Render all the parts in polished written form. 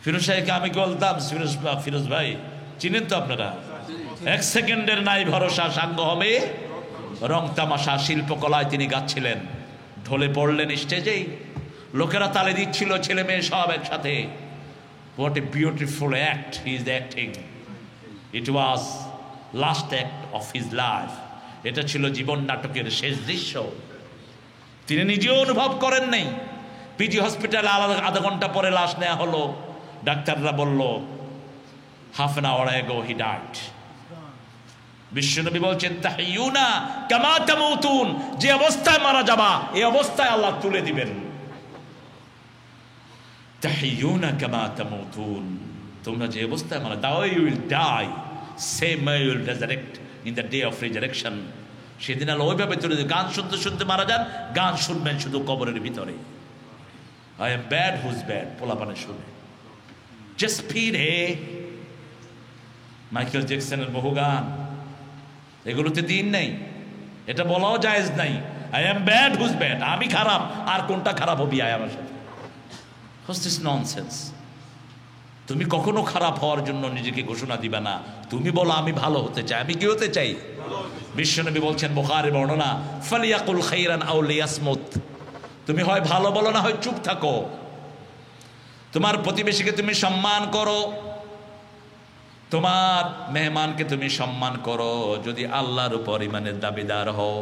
ফিরোজ সাহেবকে আমি বলতাম, ফিরোজ ভাই চিনেন তো আপনারা, এক সেকেন্ডের নাই ভরসা, সাঙ্গ হবে রং তামাশা। শিল্পকলায় তিনি গাচ্ছিলেন, ঢলে পড়লেন স্টেজেই, লোকেরা তালে দিচ্ছিল, ছেলে মেয়ে সব একসাথে। What a beautiful act he is acting. It was last act of his life. এটা ছিল জীবন নাটকের শেষ দৃশ্য। তিনি নিজেও অনুভব করেন নাই। পিজি হসপিটালে আধা ঘন্টা পরে লাশ নেওয়া হলো, ডাক্তাররা বলল half an hour ago he died. বিশ্বনবী বলছেন তাহিয়ুনা কামা তামুতুন, যে অবস্থায় মারা যাবা এই অবস্থায় আল্লাহ তুলে দিবেন। তাহিয়ুনা কামা তামুতুন, তোমরা যে অবস্থায় মারা দাও, you will die same you will resurrect in the day of resurrection. সেদিন আল্লাহ ওইভাবে তুলে দেবে। গান শুনতে শুনতে মারা যান, গান শুনবেন শুধু কবরের ভিতরে। I am bad who's bad, পোলাপানে শুনে জাস্ট ফিড হে। মাইকেল জ্যাকসনের বহু গান, এগুলোতে দিন নেই, এটা বলাও জায়েজ নাই। I am bad who's bad, আমি খারাপ, আর কোনটা খারাপ হবি আয় আমার সাথে। What's this nonsense? তুমি কখনো খারাপ হওয়ার জন্য নিজেকে ঘোষণা দিবে না। তুমি বলো আমি ভালো হতে চাই। আমি কি হতে চাই? বিশ্বনবী বলছেন বুখারী বর্ণনা, ফালিয়াকুল খাইরান আও লিয়াসমুত, তুমি হয় ভালো বলো না হয় চুপ থাকো। তোমার প্রতিবেশীকে তুমি সম্মান করো, তোমার মেহমানকে তুমি সম্মান করো, যদি আল্লাহর উপর ইমানের দাবিদার হও।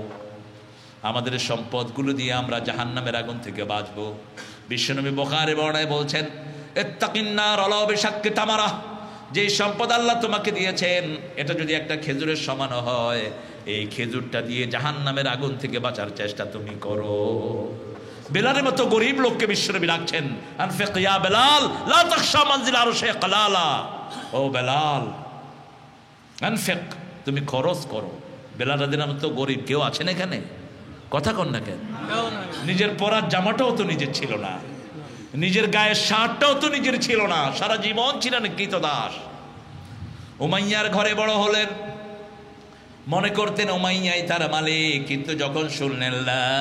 আমাদের সম্পদগুলো দিয়ে আমরা জাহান্নামের আগুন থেকে বাঁচবো। বিশ্বনবী বুখারী বর্ণনায় বলছেন ইত্তাকিন্নার ওয়ালাউ বিশাক্কি তামারা, যে সম্পদ আল্লাহ তোমাকে দিয়েছেন এটা যদি একটা খেজুরের সমান হয়, এই খেজুরটা দিয়ে জাহান্নামের আগুন থেকে বাঁচার চেষ্টা তুমি করো। বেলালের মতো গরিব লোককে বিশ্বনবী রাখছেন, আনফিক ইয়া বেলাল লা তাখশা মানজিল আরশে কালালা, ও বেলাল আনফিক, তুমি খরচ করো। বেলাল রাদিয়াল্লাহু আনহু তো গরিব, কেউ আছেন এখানে? কথা কন না কেন? নিজের পরার জামাটাও তো নিজের ছিল না, নিজের গায়ের শার্টটাও তো নিজের ছিল না, সারা জীবন ছিলেন কৃতদাস। উমাইয়ার ঘরে বড় হলেন, মনে করতেন উমাইয়াই তার মালিক, কিন্তু যখন শুনলেন লা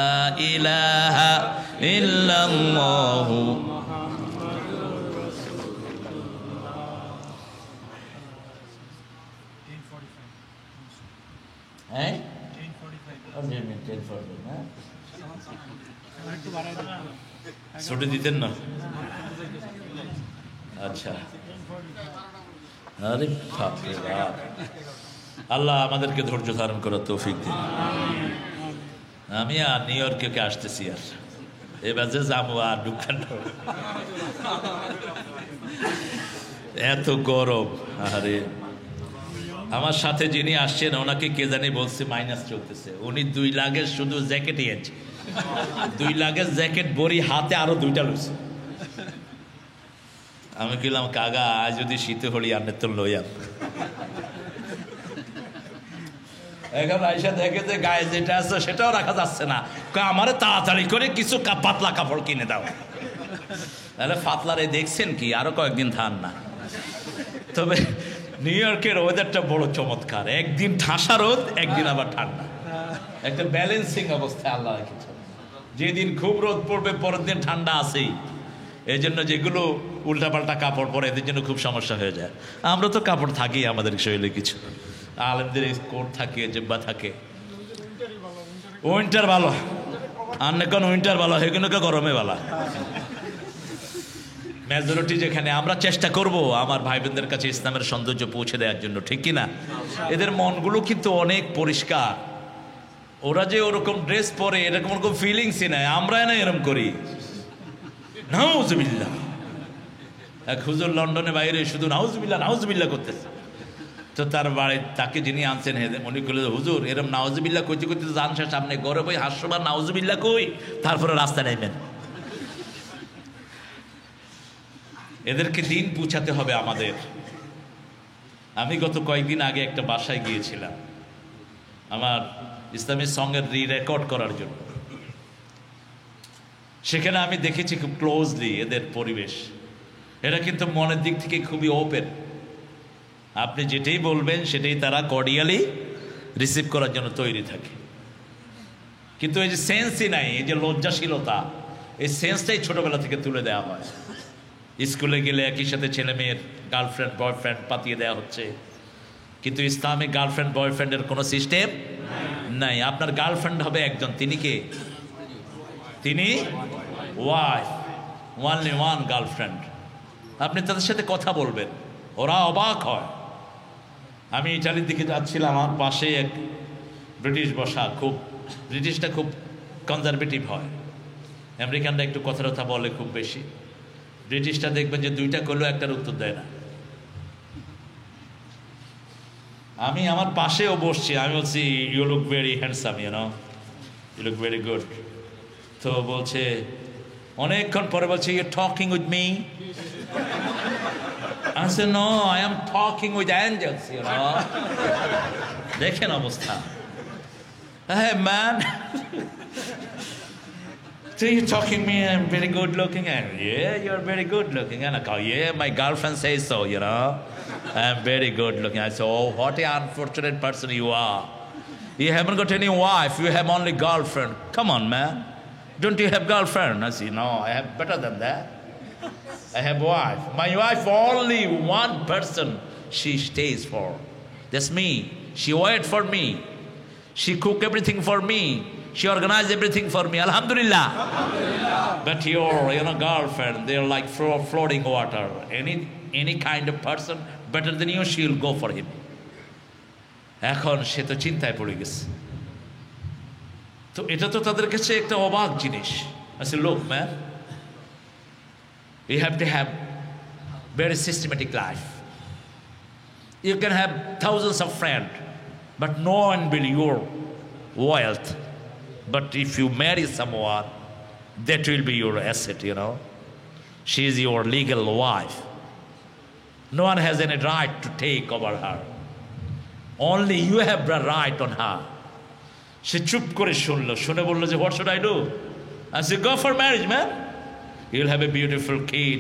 ইলাহা ইল্লাল্লাহু, হ্যাঁ ছুটি দিতেন না? আচ্ছা, আরে বাপরে বাপ, আল্লাহ আমাদেরকে ধৈর্য ধারণ করার তৌফিক দিন। আমি আর নিউ ইয়র্কে আসতেছি, আর এবার যে যাবো আর দোকান, এত গরম। আরে আমার সাথে যিনি আসছেন ওনাকে কে জানি বলছে মাইনাস চলতেছে, উনি 2 লাগেজ শুধু জ্যাকেটই আছে, 2 লাগেজ জ্যাকেট বড়ি হাতে আরো 2টা লইছে। আমি বললাম কাগা আজ যদি শীতে হলি আনে তো লইয়াম। এখন আইসা দেখে যে গায়ে যেটা আছে সেটাও রাখা যাচ্ছে না, আমারে তাড়াতাড়ি করে কিছু পাতলা কাপড় কিনে দাও। তাহলে পাতলারে দেখছেন কি, আরো কয়েকদিন থান না। তবে নিউ ইয়র্কের ওয়েদারটা বড় চমৎকার, একদিন ঠাসা রোদ, একদিন আবার ঠান্ডা, একটা ব্যালেন্সিং অবস্থায় আল্লাহ রেখেছে। যেদিন খুব রোদ পড়বে পরের দিন ঠান্ডা আছেই। এই জন্য যেগুলো উল্টাপাল্টা কাপড় পরে এদের জন্য খুব সমস্যা হয়ে যায়। আমরা তো কাপড় থাকি আমাদের শরীরে কিছু, আলেমদের কোট থাকে, জেব্বা থাকে। উইন্টার ভালো, আর না কোন উইন্টার ভালো, সেগুলোকে গরমে ভালো। মেজরিটি যেখানে, আমরা চেষ্টা করব আমার ভাই বোনদের কাছে ইসলামের সৌন্দর্য পৌঁছে দেওয়ার জন্য, ঠিক কিনা? এদের মনগুলো কিন্তু অনেক পরিষ্কার, ওরা যে ওরকম ড্রেস পরে এরকম ওরকম ফিলিংসই নাই, আমরা না এরকম করি। নাউজুবিল্লাহ, এক হুজুর লন্ডনে বাইরে শুধু নাউজুবিল্লাহ নাউজুবিল্লাহ করতেছে। তো তার বাড়ি তাকে যিনি আনছেন উনি বললেন হুজুর এরকম নাউজুবিল্লাহ করতে করতে জানছে সামনে ঘরে বই হাস্যবার নাউজুবিল্লাহ কই, তারপরে রাস্তা নেবেন। এদেরকে দিন পৌঁছাতে হবে আমাদের। আমি গত কয়েকদিন আগে একটা বাসায় গিয়েছিলাম আমার ইসলামী সঙ্গের রেকর্ড করার জন্য। সেখানে আমি দেখেছি খুব ক্লোজলি এদের পরিবেশ। এরা কিন্তু মনের দিক থেকে খুবই ওপেন, আপনি যেটাই বলবেন সেটাই তারা কর্ডিয়ালি রিসিভ করার জন্য তৈরি থাকে। কিন্তু এই যে সেন্সই নাই, এই যে লজ্জাশীলতা, এই সেন্সটাই ছোটবেলা থেকে তুলে দেওয়া হয়। স্কুলে গেলে একই সাথে ছেলে মেয়ের গার্লফ্রেন্ড বয়ফ্রেন্ড পাতিয়ে দেওয়া হচ্ছে, কিন্তু ইসলামিক গার্লফ্রেন্ড বয়ফ্রেন্ডের কোনো সিস্টেম নাই। আপনার গার্লফ্রেন্ড হবে একজন, তিনি কে? তিনি ওয়াইফ, ওনলি ওয়ান গার্লফ্রেন্ড। আপনি তাদের সাথে কথা বলবেন, ওরা অবাক হয়। আমি ইটালির দিকে যাচ্ছিলাম, আমার পাশে এক ব্রিটিশ বসা, ব্রিটিশটা খুব কনজারভেটিভ হয়, আমেরিকানরা একটু কথা বলে খুব বেশি। ব্রিটিশটা দেখবেন যে দুইটা করলেও একটার উত্তর দেয় না। আমি আমার পাশেও বসছি, আমি বলছি you look very handsome, you look very good. তো বলছে, অনেকক্ষণ পরে বলছে, you talking with me? I said, no, I am talking with angels, দেখেন অবস্থা। Hey man, so you're talking me, I'm very good looking, and yeah, you're very good looking. And I go, yeah, my girlfriend says so, I'm very good looking. I said, oh, what an unfortunate person you are. You haven't got any wife, you have only girlfriend. Come on, man. Don't you have girlfriend? I said, no, I have better than that. I have wife. My wife, only one person she stays for. That's me. She wait for me. She cook everything for me. She organize everything for me. Alhamdulillah. But your girlfriend, they're like floating water. Any kind of person better than you, she'll go for him. এখন সে তো চিন্তায় পড়ে গেছে। তো এটা তো তাদের কাছে একটা অবাক জিনিস। আচ্ছা, look man, you have to have very systematic life. You can have thousands of friends, but no one will your wealth. But if you marry someone, that will be your asset, She is your legal wife. No one has any right to take over her. Only you have the right on her. সে চুপ করে শুনে বললো যে, what should I do? I said, go for marriage, man. You'll have a beautiful kid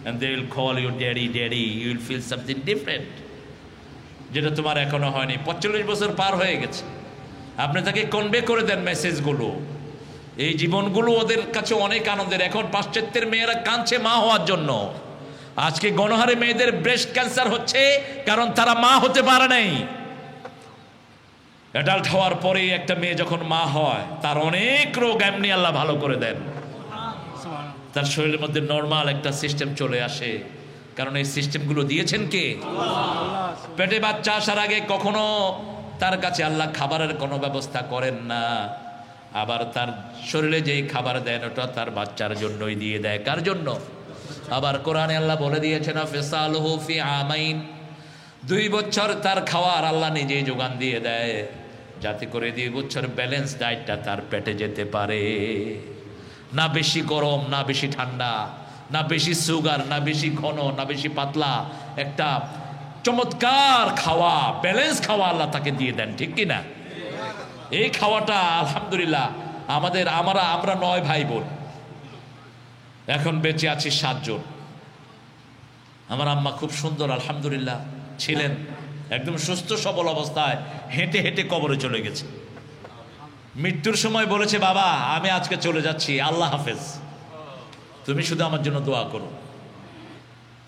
and they will call you daddy, daddy. You will feel something different. যেটা তোমার এখনো হয়নি। 45 বছর পার হয়ে গেছে। আপনি তাকে কনভে করে দেন মেসেজগুলো, এই জীবনগুলো ওদের কাছে অনেক আনন্দের। এখন পাশ্চাত্যের মেয়েরা কাঁদছে মা হওয়ার জন্য। আজকে গণহারে মেয়েদের ব্রেস্ট ক্যান্সার হচ্ছে, কারণ তারা মা হতে পারে নাই। অ্যাডাল্ট হওয়ার পরে একটা মেয়ে যখন মা হয়, তার অনেক রোগ এমনি আল্লাহ ভালো করে দেন। তার শরীরের মধ্যে নর্মাল একটা সিস্টেম চলে আসে, কারণ এই সিস্টেমগুলো দিয়েছেন কে? পেটে বাচ্চা আসার আগে কখনো তার কাছে আল্লাহ খাবারের কোনো ব্যবস্থা করেন না। আবার তার শরীরে যেই খাবার দেন, ওটা তার বাচ্চার জন্যই দিয়ে দেয়। কার জন্য? আবার কোরআনে আল্লাহ বলে দিয়েছেন, ফিসালুহু ফি আমাইন, 2 বছর তার খাওয়ার আল্লাহ নিজেই যোগান দিয়ে দেয়, যাতে করে 2 বছর ব্যালেন্স ডায়েটটা তার পেটে যেতে পারে। না বেশি গরম, না বেশি ঠান্ডা, না বেশি সুগার, না বেশি ঘন, না বেশি পাতলা, একটা চমৎকার খাওয়া, ব্যালেন্স খাওয়া আল্লাহ তাকে দিয়ে দেন, ঠিক কিনা? এই খাওয়াটা আলহামদুলিল্লাহ আমরা 9 ভাই বোন, এখন বেঁচে আছি 7 জন। আমার আম্মা খুব সুন্দর আলহামদুলিল্লাহ ছিলেন, একদম সুস্থ সবল অবস্থায় হেঁটে হেঁটে কবরে চলে গেছে। মৃত্যুর সময় বলেছে, বাবা আমি আজকে চলে যাচ্ছি, আল্লাহ হাফেজ, তুমি শুধু আমার জন্য দোয়া করো।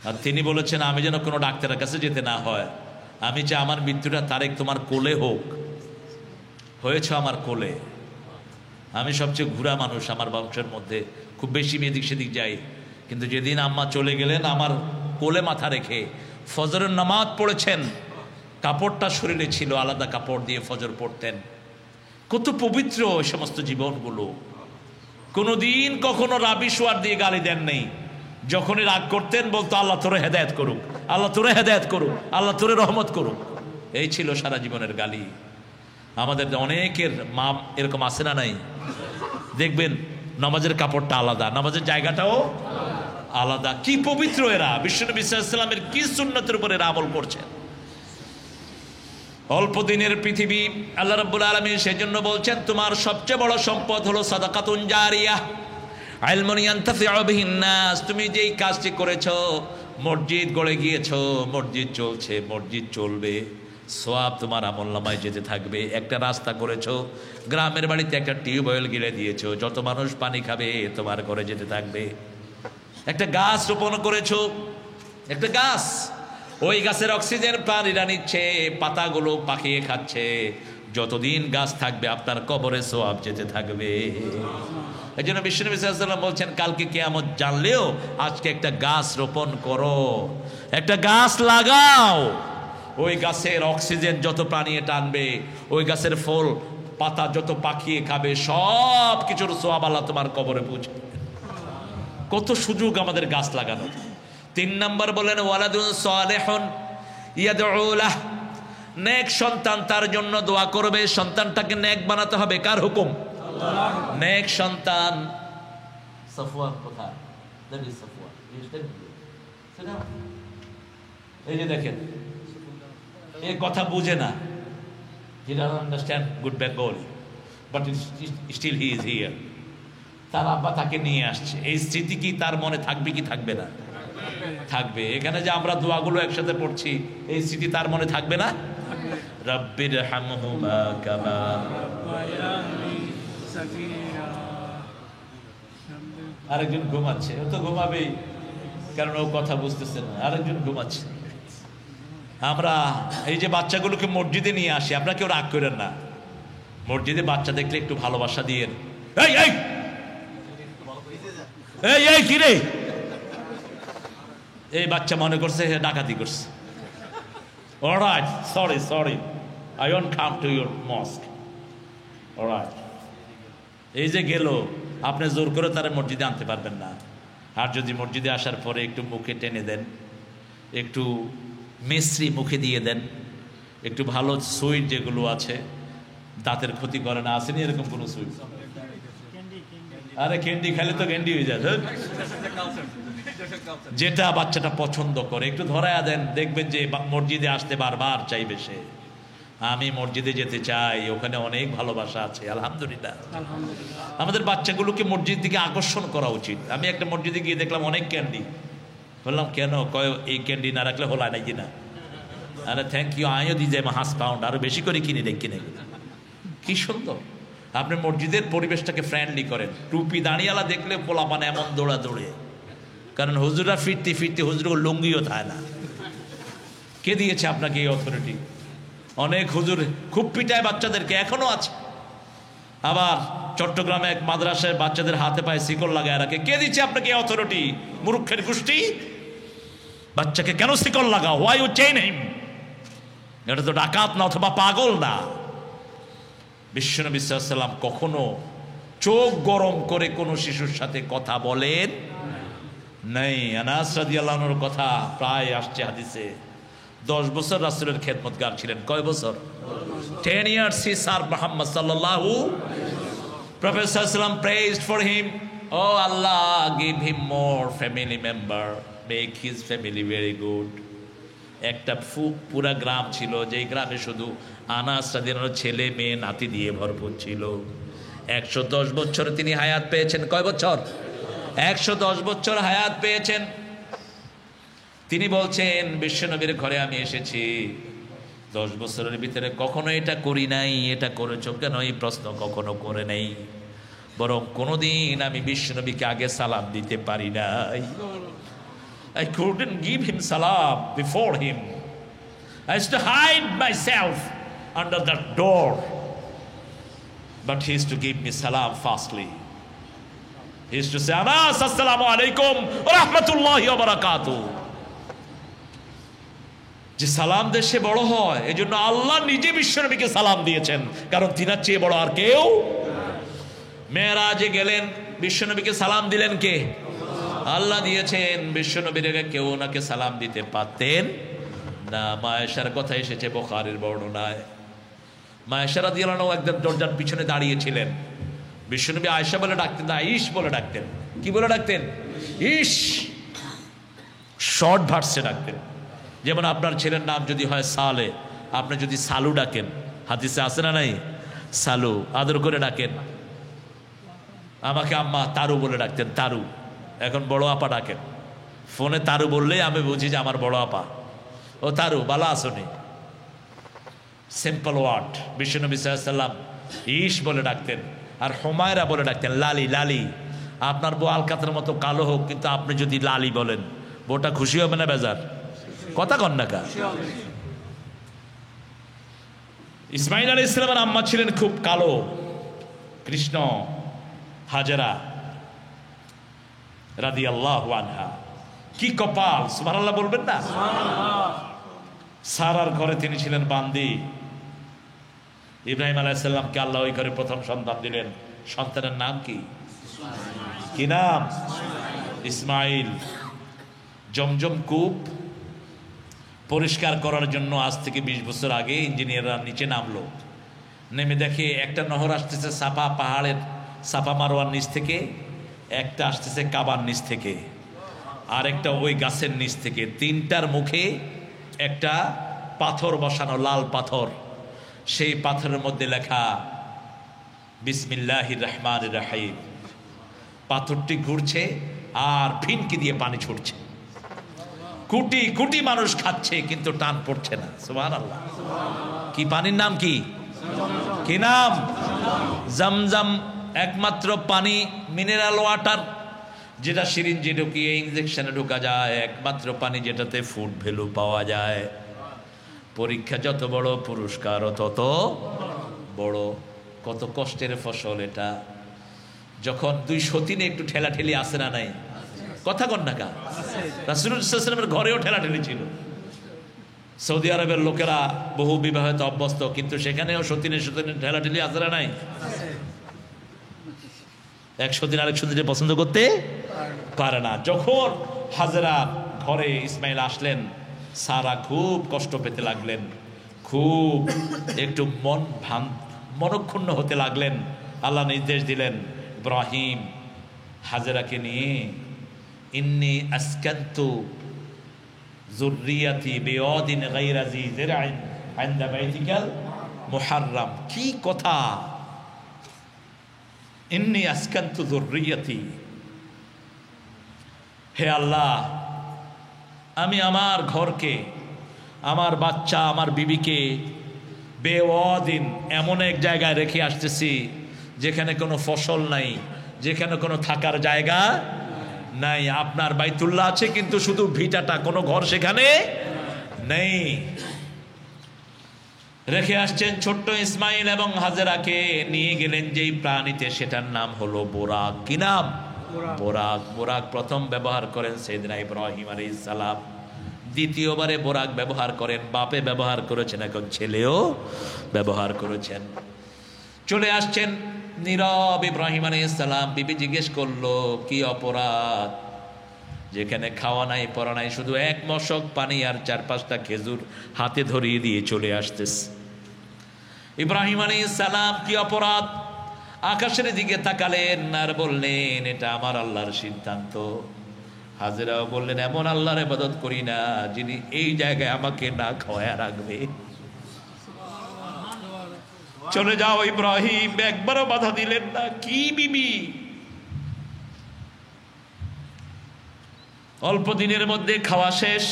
আর তিনি বলেছেন, আমি যেন কোনো ডাক্তারের কাছে যেতে না হয়, আমি যে আমার মৃত্যুটা তারেক তোমার কোলে হোক। হয়েছে আমার কোলে। আমি সবচেয়ে ঘুরা মানুষ আমার বংশের মধ্যে, খুব বেশি এদিক সেদিক যাই। কিন্তু যেদিন আম্মা চলে গেলেন, আমার কোলে মাথা রেখে ফজরের নামাজ পড়েছেন, কাপড়টা শরীরে ছিল, আলাদা কাপড় দিয়ে ফজর পড়তেন। কত পবিত্র ওই সমস্ত জীবনগুলো। কোনোদিন কখনো রাবি সোয়ার দিয়ে গালি দেন নেই। যখনই রাগ করতেন বলতো, আল্লাহ তোরে হেদায়েত করুক, আল্লাহ তোরে হেদায়েত করুক, আল্লাহ তোরে রহমত করুক। এই ছিল সারা জীবনের গালি। আমাদের অনেকের মা এরকম আছে না নাই? দেখবেন নামাজের কাপড়টা আলাদা, নামাজের জায়গাটাও আলাদা। কি পবিত্র এরা! বিশ্বনবী সাল্লাল্লাহু আলাইহি ওয়াসাল্লামের কি সুন্নতের উপর এরা আমল করছেন। অল্প দিনের পৃথিবী, আল্লাহ রাব্বুল আলামিন সেজন্য বলছেন, তোমার সবচেয়ে বড় সম্পদ হলো সাদাকাতুন জারিয়াহ, ইলমুন ইয়ানতাফিউ বিহিন নাস। তুমি যেই কাজটি করেছো, মসজিদ গড়ে গিয়েছো, মসজিদ চলছে, মসজিদ চলবে, সওয়াব তোমার আমলনামায় যেতে থাকবে। একটা রাস্তা করেছো, গ্রামের বাড়িতে একটা টিউবওয়েল গিলে দিয়েছো, যত মানুষ পানি খাবে তোমার ঘরে যেতে থাকবে। একটা গাছ রোপণ করেছো, একটা গাছ, ওই গাছের অক্সিজেন প্রাণীরা নিচ্ছে, পাতাগুলো পাকিয়ে খাচ্ছে, যতদিন গাছ থাকবে আপনার কবরে সওয়াব যেতে থাকবে। এই জন্য বিশ্বনবী সাল্লাল্লাহু আলাইহি ওয়াসাল্লাম বলছেন কালকে কিয়ামত জানলেও আজকে একটা গাছ রোপণ করো, একটা গাছ লাগাও। ওই গাছের অক্সিজেন যত প্রাণী টানবে, ওই গাছের ফল পাতা যত পাকিয়ে খাবে, সব কিছুর সওয়াব আল্লাহ তোমার কবরে পৌঁছে। কত সুযোগ আমাদের গাছ লাগানো। 3 নম্বর বলেন ওয়ালাদুন সালেহুন ইয়াদউ লাহ, নেক সন্তান তার জন্য দোয়া করবে। সন্তানটাকে নেক বানাতে হবে, কার হুকুম? আল্লাহ। নেক সন্তান। সাফওয়ান কোথায়? দেখি সাফওয়ান এই যে দেখেন, এই কথা বুঝে না, he doesn't understand good Bengali, but still he is here. তার আব্বা তাকে নিয়ে আসছে, এই স্মৃতি কি তার মনে থাকবে কি থাকবে না? থাকবে। এখানে যে আমরা দোয়াগুলো একসাথে পড়ছি, এই স্মৃতি তার মনে থাকবে না? রাব্বির হামহুমা কামা রাব্বায়ানি সাগীরা। আরেকজন ঘুমাচ্ছে, ও তো ঘুমাবেই, কারণ ও কথা বুঝতেছে না। আরেকজন ঘুমাচ্ছে। আমরা এই যে বাচ্চাগুলোকে মসজিদে নিয়ে আসি, আপনারা কেউ রাগ করেন না, মসজিদে বাচ্চা দেখলে একটু ভালোবাসা দিয়েন। এই এই এই এই কি রে, এই বাচ্চা মনে করছে ডাকাতি করছে। Alright, sorry sorry, I won't come to your mosque. Alright, এই যে গেল, আপনি জোর করে তারা মসজিদে আনতে পারবেন না। আর যদি মসজিদে আসার পরে একটু মুখে টেনে দেন, একটু মিশ্রি মুখে দিয়ে দেন, একটু ভালো সুইট যেগুলো আছে, দাঁতের ক্ষতি করে না, আসেনি এরকম কোনো সুইট? আরে ক্যান্ডি খেলে তো ক্যান্ডি হয়ে যায়। যেটা বাচ্চাটা পছন্দ করে একটু ধরায়া দেন, দেখবেন যে মসজিদে আসতে বারবার চাইবে সে। আমি মসজিদে যেতে চাই, ওখানে অনেক ভালোবাসা আছে। আলহামদুলিল্লাহ, আমাদের বাচ্চাগুলোকে মসজিদ দিকে আকর্ষণ করা উচিত। আমি একটা মসজিদে গিয়ে দেখলাম অনেক ক্যান্ডি, বললাম কেন? কয় এই ক্যান্ডি না রাখলে হলো নাকি না। আরে থ্যাংক ইউ, আমিও দিয়ে যাই 5 পাউন্ড, আরো বেশি করে কিনে কিনে। কি সুন্দর। আপনি মসজিদের পরিবেশটাকে ফ্রেন্ডলি করেন। টুপি দাঁড়িয়ালা দেখলে পোলাপান এমন দৌড়া দৌড়ে, কারণ হুজুরা ফিরতে ফিরতে হুজুর লুঙ্গিও থাকে না। কে দিয়েছে আপনাকে এই অথরিটি? অনেক হুজুর খুব পিটায় বাচ্চাদেরকে, এখনো আছে। আবার চট্টগ্রামে এক মাদ্রাসায় বাচ্চাদের হাতে পায়ে শিকল লাগায় রাখে। কে দিচ্ছে আপনাকে এই অথরিটি? মূর্খের গোষ্ঠী। বাচ্চাকে কেন শিকল লাগাও? হোয়াই ইউ চেইন হিম? এটা তো ডাকাত না অথবা পাগল না। বিশ্বনবী সাল্লাল্লাহু আলাইহি ওয়াসাল্লাম কখনো চোখ গরম করে কোনো শিশুর সাথে কথা বলেন নাই। আনাস রাদিয়াল্লাহু আনহুর কথা প্রায় আসছে হাদিসে। 10 বছর রাসূলের খেদমতগার ছিলেন। কয় বছর? 10 years he served Muhammad sallallahu. Prophet sallallahu alaihi wasallam praised for him. Oh Allah, give him more family member, make his family very good. একটা পুরা গ্রাম ছিল, যেই গ্রামে শুধু আনাস রাদিয়াল্লাহু আনহু ছেলে মেয়ে নাতি দিয়ে ভরপুর ছিল। 110 বছর তিনি হায়াত পেয়েছেন। কয় বছর? 110 বছর হায়াত পেয়েছেন। তিনি বলছেন বিশ্বনবীর ঘরে আমি এসেছি, 10 বছরের ভিতরে কখনো এটা করি নাই, এটা করেছো কেন এই প্রশ্ন কখনো করে নাই, বরং কোনোদিন আমি বিশ্বনবীকে আগে সালাম দিতে পারি নাই। I couldn't give him salam before him. I used to hide myself under that door, but he used to give me salam fastly. He used to say, Anas, assalamu alaikum wa rahmatullahi wa barakatuh. যে সালাম দেশে বড় হয়, এই জন্য আল্লাহ নিজে বিশ্বনবীকে সালাম দিয়েছেন, কারণ তিনার চেয়ে বড় আর কেউ। মেরাজে গেলেন, বিশ্বনবীকে সালাম দিলেন কে? আল্লাহ দিয়েছেন। বিশ্বনবীর আগে কেউ ওনাকে সালাম দিতে পারতেন না। মা আয়েশার কথা এসেছে বুখারীর বর্ণনায়। মা আয়েশা রাদিয়াল্লাহু আনহা একদম দরজার পিছনে দাঁড়িয়েছিলেন। বিশ্বনবী আয়েশা বলে ডাকতেন না, ইশ বলে ডাকতেন। কি বলে ডাকতেন? ইশ। শর্ট ভার্সে ডাকতেন। যেমন আপনার ছেলের নাম যদি হয় সালে, আপনি যদি সালু ডাকেন, হাদিসে আছে না নাই? সালু আদর করে ডাকেন। আমাকে আম্মা তারু বলে ডাকতেন, তারু। এখন বড় আপা ডাকেন। ফোনে তারু বললেই আমি বুঝি যে আমার বড় আপা। ও তারু, বালা আসনি। Simple word. বিশ্বনবী সাল্লাল্লাহু আলাইহি ওয়াসাল্লাম ইশ বলে ডাকতেন, আর হুমায়রা বলে ডাকতেন, লালি লালি। আপনার বউ আলকাতের মতো কালো হোক, কিন্তু আপনি যদি লালি বলেন, বউটা খুশি হবে না বেজার? কথা কন না কা? ইসমাইল আলাইহিস সালামের আম্মা ছিলেন খুব কালো, কৃষ্ণ, হাজেরা রাদিয়াল্লাহু আনহা। কি কপাল, সুবহানাল্লাহ বলবেন না? সারার ঘরে তিনি ছিলেন বান্দি। ইব্রাহিম আলাইহিস সালামকে আল্লাহ ওই ঘরে প্রথম সন্তান দিলেন। সন্তানের নাম কি? কি নাম? ইসমাইল। জমজম কূপ পরিষ্কার করার জন্য আজ থেকে 20 বছর আগে ইঞ্জিনিয়াররা নিচে নামলো, নেমে দেখে একটা নহর আসতেছে সাফা পাহাড়ের, সাফা মারোয়ার নিচ থেকে, একটা আসতেছে কাবার নিচ থেকে, আর একটা ওই গাছের নিচ থেকে। তিনটার মুখে একটা পাথর বসানো, লাল পাথর। সেই পাথরের মধ্যে লেখা বিসমিল্লাহির রহমানির রহিম। পাথরটি ঘুরছে আর ফিনকি দিয়ে পানি ছুটছে। কোটি কোটি মানুষ খাচ্ছে, কিন্তু টান পড়ছে না। সুবহানাল্লাহ। কি পানির নাম কি? কি নাম? জমজম। একমাত্র পানি, মিনারেল ওয়াটার, যেটা সিরিঞ্জে ঢুকিয়ে ইনজেকশনে ঢোকা যায়, একমাত্র পানি যেটাতে ফুড ভ্যালু পাওয়া যায়। পরীক্ষা যত বড়, পুরস্কারও তত বড়। কত কষ্টের ফসল এটা। যখন 2 সতীনে একটু ঠেলাঠেলি আসে না নাই? কথা কন না কা? রাসূলুল্লাহ সাল্লাল্লাহু আলাইহি ওয়াসাল্লামের ঘরেও ঠেলাঠেলি ছিল। সৌদি আরবের লোকেরা বহু বিবাহিত অভ্যস্ত, কিন্তু সেখানেও সতীনে সতীনে ঠেলাঠেলি আসে না নাই? এক সতীন আরেক সতীনে পছন্দ করতে পারে না। যখন হাজেরা ঘরে ইসমাইল আসলেন, সারা খুব কষ্ট পেতে লাগলেন, খুব একটু মনক্ষুণ্ণ হতে লাগলেন। আল্লাহ নির্দেশ দিলেন, ইব্রাহিম হাজেরাকে নিয়ে ইন্নী আসকানতু যুররিয়াতি বিওয়াদিন গায়রা যী যিরআইন ইনদা বাইতিকাল মুহাররাম। কি কথা! ইন্নী আসকানতু যুররিয়াতি, হে আল্লাহ, আমি আমার ঘরকে, আমার বাচ্চা, আমার বিবিকে বেওয়াদিন, এমন এক জায়গায় রেখে আসতেছি যেখানে কোনো ফসল নাই, যেখানে কোনো থাকার জায়গা নাই। আপনার বাইতুল্লাহ আছে, কিন্তু শুধু ভিটাটা, কোনো ঘর সেখানে নেই। রেখে আসছেন ছোট্ট ইসমাইল এবং হাজেরাকে। নিয়ে গেলেন যেই প্রাণীতে, সেটার নাম হলো বোরাক। কি নাম? বোরাক। বোরাক প্রথম ব্যবহার করেন সাইয়েদনা ইব্রাহিম আলাইহিস সালাম। দ্বিতীয়বারে বোরাক ব্যবহার করেন বাপে, ব্যবহার করেছেন, এখন ছেলেও ব্যবহার করেছেন। চলে আসছেন নীরব ইব্রাহিম আলাইহিস সালাম। বিবি জিজ্ঞেস করলো, কি অপরাধ? যেখানে খাওয়া নাই, পরা নাই, শুধু 1 মশক পানি আর 4-5টা খেজুর হাতে ধরিয়ে দিয়ে চলে আসতেছে। ইব্রাহিম আলাইহিস সালাম কি অপরাধ? আকাশের দিকে তাকালেন আর বললেন, এটা আমার আল্লাহর সিদ্ধান্ত। হাজেরাও বললেন, এমন আল্লাহর ইবাদত করি না যিনি এই জায়গায় আমাকে না খাওয়ায় রাখবে। চলে যাও ইব্রাহিম, একবারও বাধা দিলেন না। কি বিবি! অল্প দিনের মধ্যে খাওয়া শেষ।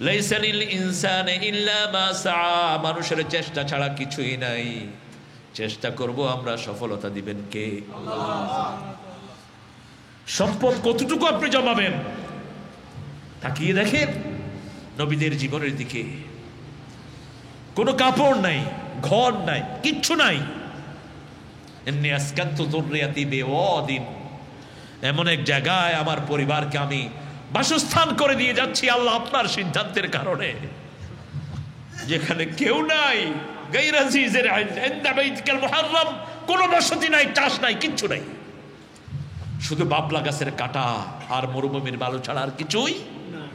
লাইসা লিল ইনসানি ইল্লা মা সাআ, মানুষের চেষ্টা ছাড়া কিছুই নাই। চেষ্টা করব আমরা, সফলতা দিবেন কে? আল্লাহ। সম্পদ কতটুকু আপনি জমাবেন? তাকিয়ে দেখেন নবীদের জীবনের দিকে। কোনো কাপড় নাই, ঘর নাই, কিচ্ছু নাই। ইন্নী আসকানতু যুররিয়াতি বিওয়াদিন, এমন এক জায়গায় আমার পরিবারকে আমি বাসস্থান করে দিয়ে যাচ্ছি আল্লাহ আপনার সিদ্ধান্তের কারণে, যেখানে কেউ নাই। গায়রা যী যিরআইন ইনদা বাইতিকাল মুহাররাম, কোনো বসতি নাই, চাষ নাই, কিচ্ছু নাই, শুধু বাবলা গাছের কাঁটা আর মরুভূমির বালু ছাড়া আর কিছুই নাই।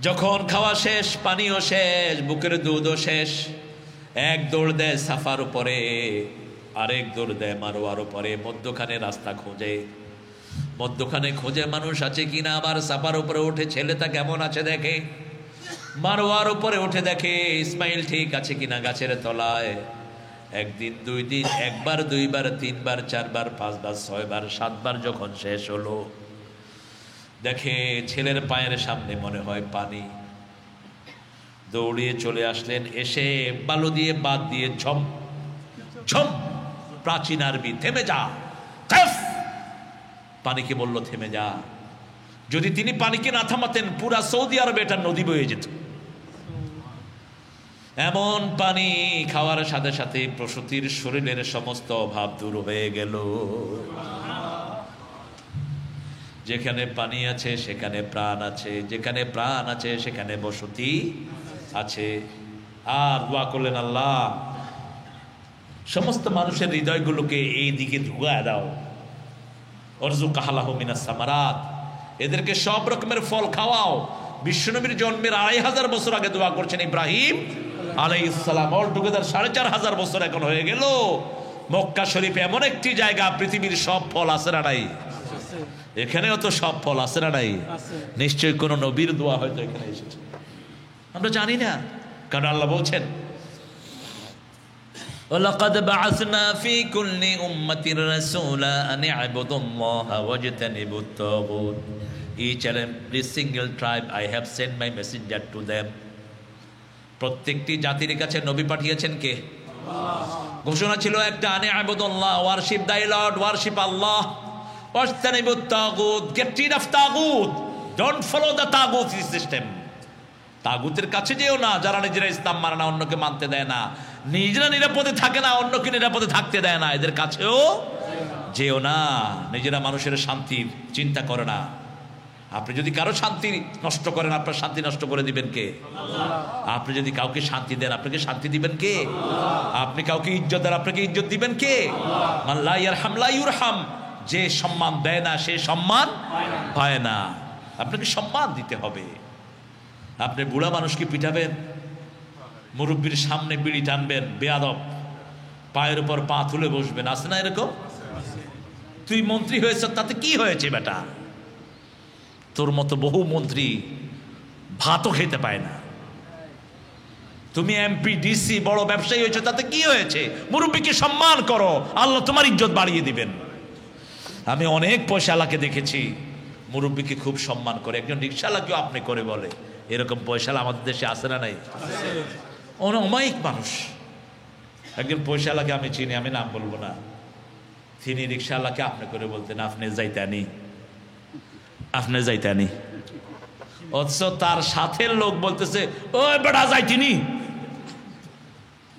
যখন খাওয়া শেষ, পানিও শেষ, বুকের দুধও শেষ, এক দৌড় দেয় সাফার উপরে, আরেক দৌড় দেয় মারোয়ার উপরে। মধ্যখানে রাস্তা খোঁজে, মধ্যখানে খোঁজে মানুষ আছে কিনা। আবার সাফার উপরে উঠে ছেলেটা কেমন আছে দেখে, মারোয়ার উপরে উঠে দেখে ইসমাইল ঠিক আছে কিনা গাছের তলায়। একদিন, 2 দিন, 1 বার, 2 বার, 3 বার, 4 বার, 5 বার, 6 বার, 7 বার যখন শেষ হলো, দেখে ছেলের পায়ের সামনে মনে হয় পানি। দৌড়িয়ে চলে আসলেন, এসে বালু দিয়ে বাদ দিয়ে ঝম ঝম, প্রাচীন আরবি থেমে যা, কাফ। পানিকে বলল থেমে যা। যদি তিনি পানিকে না থামাতেন পুরা সৌদি আরবে এটা নদী বয়ে যেত। এমন পানি খাওয়ার সাথে সাথে প্রসূতির শরীরের সমস্ত অভাব দূর হয়ে গেল। যেখানে পানি আছে সেখানে প্রাণ আছে, যেখানে প্রাণ আছে সেখানে বসতি আছে। আর দোয়া করলেন, আল্লাহ সমস্ত মানুষের হৃদয়গুলোকে এই দিকে ধুয়া দাও। অরজুকাহু মিনাস সামারাত, এদেরকে সব রকমের ফল খাওয়াও। বিশ্বনবীর জন্মের 2500 বছর আগে দোয়া করছেন ইব্রাহিম আলাইহিস সালাম। অল টুগেদার 4500 বছর এখন হয়ে গেল। মক্কা শরীফ এমন একটি জায়গা, পৃথিবীর সব ফল আছে না নাই? এখানেও তো সব ফল আছে না নাই? নিশ্চয়ই কোন নবীর দোয়া হয়তো এখানে এসেছে, আমরা জানি না। কারণ আল্লাহ বলছেন, ওয়ালাকাদ বা'আসনা ফি কুল্লি উম্মাতির রাসূলা আন ই'বুদুল্লাহা ওয়াজতানিবুত তাগুত। Each and every single tribe I have sent my messenger to them. প্রত্যেকটি জাতির কাছে নবী পাঠিয়েছেন কে? আল্লাহ। ঘোষণা ছিল একটা, আন ই'বুদুল্লাহ, ওয়ারশিপ দাই লর্ড, ওয়ারশিপ আল্লাহ, ওয়াজতানিবুত তাগুত, গেট রিড অফ তাগুত, ডোন্ট ফলো দ্য তাগুত সিস্টেম। তাগুতের কাছে যেও না যারা নিজেরা ইসলাম মানে না, অন্যকে মানতে দেয় না, নিজেরা নিরাপদে থাকে না, অন্যকে নিরাপদে থাকতে দেয় না, এদের কাছেও যেও না। নিজেরা মানুষের শান্তির চিন্তা করে না। আপনি যদি কারো শান্তি নষ্ট করেন, আপনার শান্তি নষ্ট করে দিবেন কে? আল্লাহ। আপনি যদি কাউকে শান্তি দেন, আপনাকে শান্তি দিবেন কে? আল্লাহ। আপনি কাউকে ইজ্জত দেন, আপনাকে ইজ্জত দিবেন কে? আল্লাহ। মান লা ইয়ারহাম লা ইউরহাম, যে সম্মান দেয় না সে সম্মান পায় না। আপনাকে সম্মান দিতে হবে। আপনি বুড়া মানুষকে পিটাবেন, মুরব্বীর সামনে বিড়ি টানবেন, বেয়াদব, পায়ের উপর পা তুলে বসবেন, আছে না এরকম? তুই মন্ত্রী হয়েছ, তাতে কি হয়েছে বেটা? তোর মতো বহু মন্ত্রী ভাতও খেতে পায় না। তুমি এমপি, ডিসি, বড় ব্যবসায়ী হয়েছে, তাতে কি হয়েছে? মুরব্বীকে সম্মান করো, আল্লাহ তোমার ইজ্জত বাড়িয়ে দিবেন। আমি অনেক পয়সাওয়ালাকে দেখেছি মুরব্বীকে খুব সম্মান করে। একজন রিক্সাওয়ালাকেও আপনি করে বলে, এরকম পয়সাওয়ালা আমাদের দেশে আছে না নাই? অমায়িক মানুষ। একজন পয়সাওয়ালাকে আমি চিনি, আমি নাম বলবো না, তিনি রিক্সাওয়ালাকে আপনি করে বলতেন, আপনি যাইতানি, আপনি যাইতানি। অথচ তার সাথে লোক বলতেছে, ওই বেটা যাইতিনি।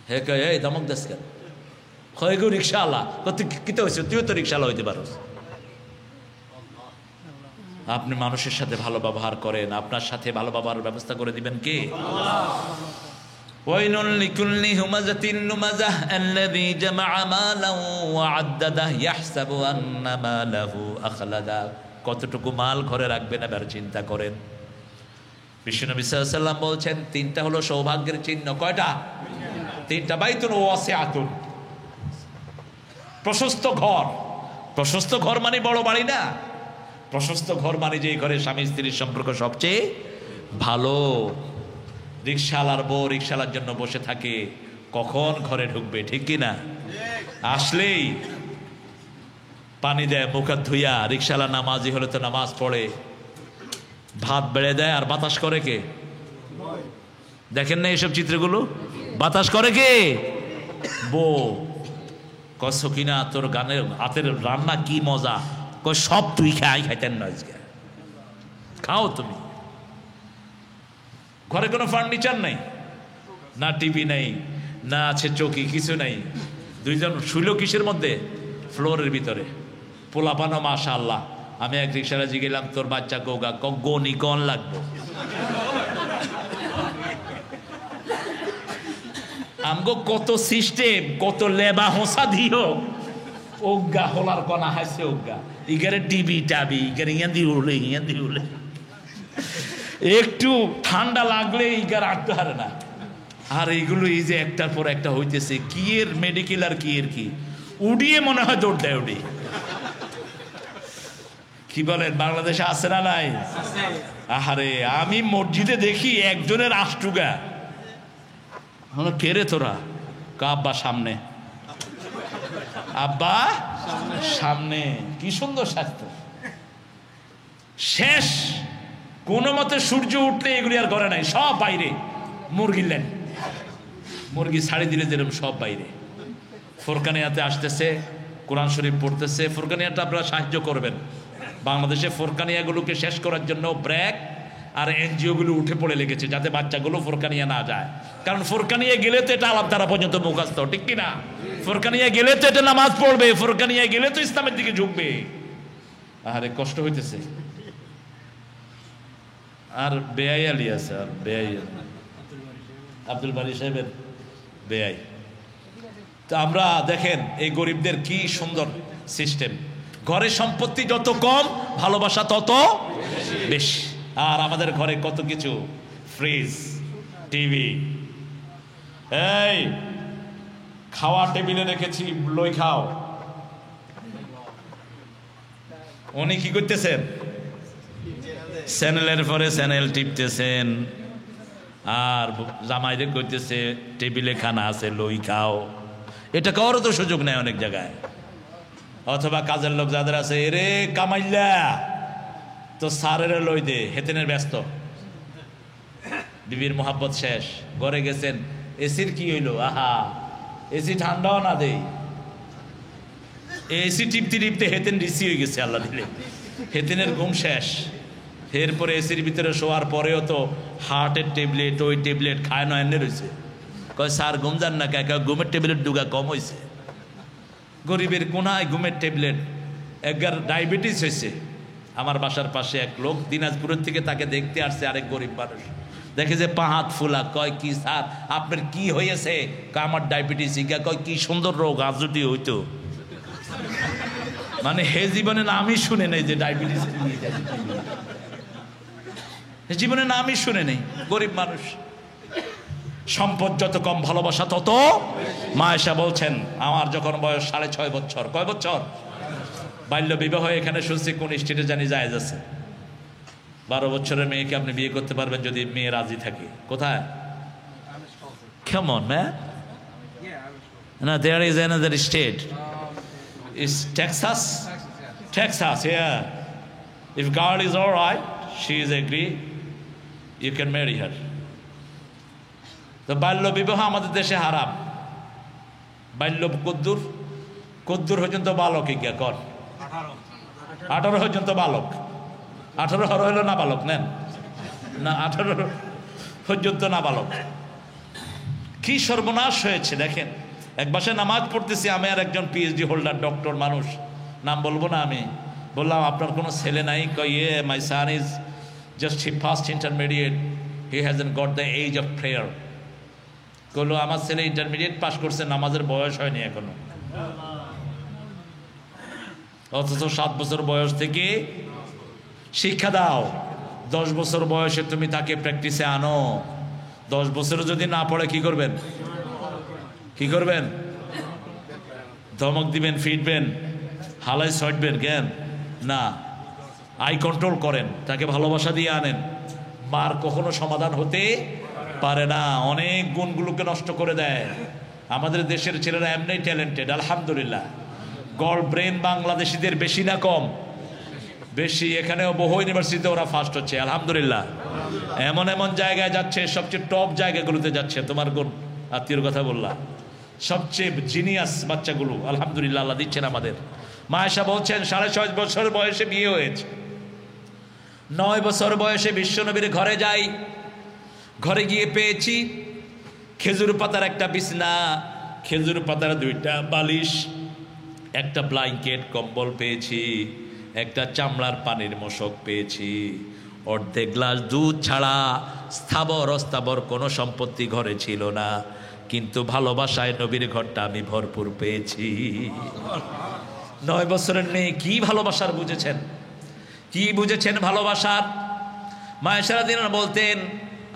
হে কে এই দমক দেশ কেন? হয় গো রিক্সাওয়ালা, তুই কিতে হয়েছে? তুইও তো রিক্সাওয়ালা হইতে পারো। আপনি মানুষের সাথে ভালো ব্যবহার করেন, আপনার সাথে ভালো ব্যবহারের ব্যবস্থা করে দিবেন কে? ওয়াইলুল লিকুল্লি হুমাযাতিন লুমাযাহ আল্লাযী জামাআ মালান ওয়া আদ্দাদাহ ইয়াহসাবু আন্না মালাহু আখলাদা। কতটুকু মাল ঘরে রাখবেন এবার চিন্তা করেন। বিশ্বনবী সাল্লাল্লাহু আলাইহি ওয়াসাল্লাম বলছেন, তিনটা হলো সৌভাগ্যের চিহ্ন। কয়টা? তিনটা। বাইতুন ওয়াসিআতুন, প্রশস্ত ঘর। প্রশস্ত ঘর মানে বড় বাড়ি না, প্রশস্ত ঘর মানে যে ঘরে স্বামী স্ত্রীর সম্পর্ক সবচেয়ে ভালো। রিক্সাওয়ালার বউ রিক্সাওয়ালার জন্য বসে থাকে কখন ঘরে ঢুকবে, ঠিক কিনা? আসলেই পানি দেয়, মুখ হাত ধুইয়া। রিক্সাওয়ালা নামাজি হলে তো নামাজ পড়ে, ভাত বেড়ে দেয়। আর বাতাস করে কে? দেখেন না এইসব চিত্রগুলো? বাতাস করে কে? বউ। কস কিনা তোর গানের হাতের রান্না কি মজা, কই সব তুই খাইতেন না, আজকে খাও তুমি। ঘরে কোনো ফার্নিচার নাই, না টিভি নাই, না আছে চৌকি, কিছু নাই। দুইজন শুইল কিসের মধ্যে? ফ্লোরের ভিতরে। পোলাপানো মাশাআল্লাহ। আমি এক রিক্সায় গেলাম, তোর বাচ্চা গোগা গনি গন লাগবো। আমগো কত সিস্টেম, কত লেবা হোসা দিও, ওগা হলার কনা হাসে ওগা, ইগারে টিভি টাবি, ইগারে ইয়ান্দি উড়লে ইয়ান্দি উড়লে, একটু ঠান্ডা লাগলে ইগার আটতে হারে না। আর এইগুলো এই যে একটার পর একটা হইতেছে, কি এর মেডিকেল আর কি এর কি, উড়িয়ে মনে হয় দৌড় দেয় উড়ি। কি বলেন, বাংলাদেশে আছে না নাই? আহারে আমি মসজিদে দেখি একজনের আষ্টুগা, কে রে তোরা? আব্বা সামনে, আব্বা সামনে। কি সুন্দর স্বাস্থ্য। শেষ কোন মতে সূর্য উঠলে এগুলি আর ঘরে নাই, সব বাইরে। মুরগি লেন, মুরগি ছাড়ি দিলে যেরকম সব বাইরে। ফুরকানিয়াতে আসতেছে, কোরআন শরীফ পড়তেছে। ফুরকানিয়াটা আপনারা সাহায্য করবেন। বাংলাদেশে ফুরকানিয়াগুলোকে শেষ করার জন্য ব্র্যাক আর এনজিওগুলো উঠে পড়ে লেগেছে, যাতে বাচ্চাগুলো ফুরকানিয়া না যায়। কারণ ফুরকানিয়া গেলে তো এটা আলাপ দ্বারা পর্যন্ত মুখস্থ, ঠিক কিনা? ফুরকানিয়া গেলে তো এটা নামাজ পড়বে, ফুরকানিয়া গেলে তো ইসলামের দিকে ঝুঁকবে। আরে কষ্ট হইতেছে। আর বেআই আলী আছে, আর বেআই আব্দুল বারী সাহেবের বেআই। তো আমরা দেখেন এই গরিবদের কি সুন্দর সিস্টেম। ঘরে সম্পত্তি যত কম, ভালোবাসা তত বেশি। আর আমাদের ঘরে কত কিছু, ফ্রিজ, টিভি, এই খাওয়া টেবিলে রেখেছি, লই খাও। উনি কি করতেছেন? চ্যানেলের পরে চ্যানেল টিপতেছেন, আর জামাইরে করতেছে টেবিলে খানা আছে, লই খাও। এটা কারও তো সুযোগ নেই অনেক জায়গায়। অথবা কাজের লোক যাদের আছে, এরে কামাইল্লা তো সারের লই দে, হেতেনের ব্যস্ত, বিবির মোহাব্বত শেষ। ঘরে গেছেন, এসির কি হইলো, আহা এসি ঠান্ডাও না দেই, এসি টিপতে টিপতে হেতেন রিসি হয়ে গেছে, আল্লাহ দিলে হেতেনের ঘুম শেষ। এরপরে এসির ভিতরে শোয়ার পরেও তো হার্টের ট্যাবলেট, ওই ট্যাবলেট খায় না, এনে রয়েছে। কয় স্যার ঘুম যান না, কে ঘুমের ট্যাবলেট ডুগা কম হয়েছে। গরিবের কোনায় ঘুমের ট্যাবলেট, একবার ডায়াবেটিস হয়েছে। আমার বাসার পাশে এক লোক দিনাজপুরের থেকে তাকে দেখতে আসছে, আরেক গরিব মানুষ, দেখে যে পা হাত ফুলা। কয় কি স্যার আপনার কি হয়েছে? কয় আমার ডায়াবেটিস। ইগা কয় কি সুন্দর রোগ, আজ যদি হইতো। মানে হে জীবনে নামই শুনে নেই যে ডায়াবেটিস, জীবনে নামই শুনে নেই। গরিব মানুষ। সম্পদ যত কম, ভালোবাসা তত। মা এসা বলছেন, আমার যখন বয়স 6.5 বছর, কয় বছর? বাল্য বিবাহ এখানে শুনছি কোন স্টেটে জানি জায়েজ আছে। 12 বছরের মেয়েকে আপনি বিয়ে করতে পারবেন যদি মেয়ে রাজি থাকে। কোথায়? Come on, man. No, there is another state. Is Texas? Texas, yeah. If girl is all right, she is agree, you can marry her. তো বাল্য বিবাহ আমাদের দেশে হারাম। বাল্য কদ্দুর, কদ্দুর পর্যন্ত বালক ইজ্ঞা কর, 18 পর্যন্ত বালক। 18 হলো না বালক, নেন না, 18 পর্যন্ত না বালক। কি সর্বনাশ হয়েছে দেখেন। এক বাসায় নামাজ পড়তেছি আমি আর একজন পিএইচডি হোল্ডার ডক্টর মানুষ, নাম বলবো না আমি। বললাম আপনার কোনো ছেলে নাই? কয়ে my son is just he first intermediate, he hasn't got the age of prayer. বললো আমার ছেলে ইন্টারমিডিয়েট পাস করছে, নামাজের বয়স হয়নি এখনো। অথচ 7 বছর বয়স থেকে শিক্ষা দাও। 10 বছর বয়সে তুমি তাকে প্র্যাকটিসে আনো। 10 বছরে যদি না পড়ে কি করবেন? কি করবেন? ধমক দিবেন, ফিটবেন, হালাই ছটবেন? জ্ঞান না, আই কন্ট্রোল করেন, তাকে ভালোবাসা দিয়ে আনেন। মার কখনো সমাধান হতে পারে না, অনেক গুণগুলোকে নষ্ট করে দেয়। আমাদের দেশের ছেলেরা এমনি ট্যালেন্টেড, আলহামদুলিল্লাহ। গড ব্রেন বাংলাদেশিদের বেশি না কম? বেশি। এখানেও বহু ইউনিভার্সিটিতে ওরা ফার্স্ট হচ্ছে, আলহামদুলিল্লাহ। এমন এমন জায়গায় যাচ্ছে, সবচেয়ে টপ জায়গাগুলোতে যাচ্ছে। তোমার কোন আত্মীয়র কথা বললাম, সবচেয়ে জিনিয়াস বাচ্চাগুলো, আলহামদুলিল্লাহ আল্লাহ দিচ্ছেন আমাদের। মায়েশা বলছেন 6.5 বছর বয়সে বিয়ে হয়েছে। 9 বছর বয়সে বিশ্বনবীর ঘরে যাই। ঘরে গিয়ে পেয়েছি খেজুর পাতার একটা বিছনা, খেজুর পাতার 2টা বালিশ, একটা ব্ল্যাঙ্কেট কম্বল পেয়েছি, একটা চামড়ার পানির মশক পেয়েছি, অর্ধেক গ্লাস দুধ ছাড়া স্থাবর অস্থাবর কোনো সম্পত্তি ঘরে ছিল না। কিন্তু ভালোবাসায় নবীর ঘরটা আমি ভরপুর পেয়েছি। 9 বছরের মেয়ে কি ভালোবাসার বুঝেছেন, কি বুঝেছেন ভালোবাসার। মায়েশা রাদিয়াল্লাহু আনহা বলতেন,